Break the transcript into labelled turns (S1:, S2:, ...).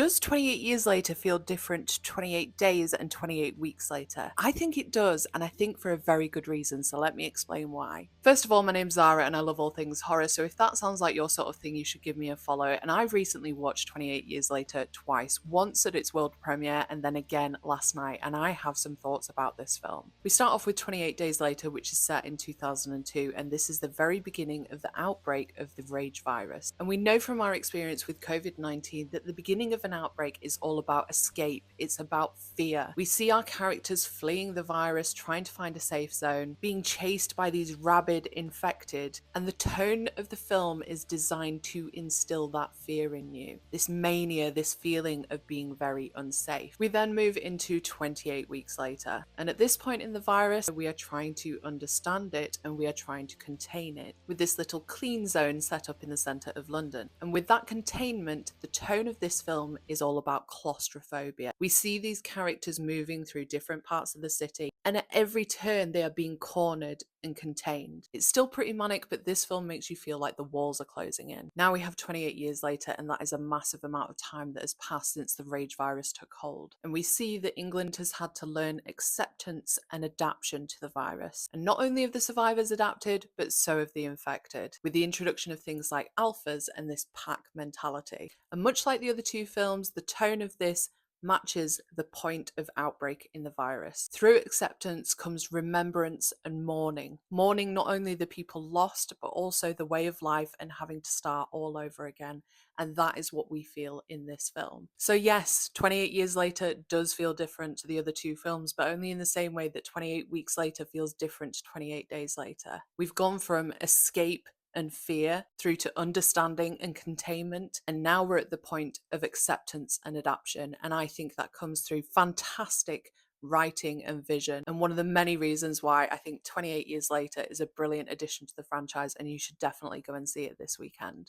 S1: Does 28 years later feel different to 28 days and 28 weeks later? I think it does, and I think for a very good reason, so let me explain why. First of all, my name's Zara and I love all things horror, so if that sounds like your sort of thing, you should give me a follow. And I've recently watched 28 Years Later twice, once at its world premiere and then again last night, and I have some thoughts about this film. We start off with 28 Days Later, which is set in 2002, and this is the very beginning of the outbreak of the rage virus. And we know from our experience with COVID-19 that the beginning of an outbreak is all about escape, it's about fear. We see our characters fleeing the virus, trying to find a safe zone, being chased by these rabid infected, and the tone of the film is designed to instill that fear in you. This mania, this feeling of being very unsafe. We then move into 28 weeks later, and at this point in the virus, we are trying to understand it and we are trying to contain it with this little clean zone set up in the centre of London. And with that containment, the tone of this film is all about claustrophobia. We see these characters moving through different parts of the city, and at every turn they are being cornered and contained. It's still pretty manic, but this film makes you feel like the walls are closing in. Now we have 28 years later, and that is a massive amount of time that has passed since the rage virus took hold. And we see that England has had to learn acceptance and adaptation to the virus. And not only have the survivors adapted, but so have the infected, with the introduction of things like alphas and this pack mentality. And much like the other two films, the tone of this matches the point of outbreak in the virus. Through acceptance comes remembrance and mourning. Mourning not only the people lost, but also the way of life and having to start all over again. And that is what we feel in this film. So yes, 28 years later does feel different to the other two films, but only in the same way that 28 weeks later feels different to 28 days later. We've gone from escape and fear through to understanding and containment, and now we're at the point of acceptance and adaptation, and I think that comes through fantastic writing and vision, and one of the many reasons why I think 28 years later is a brilliant addition to the franchise, and you should definitely go and see it this weekend.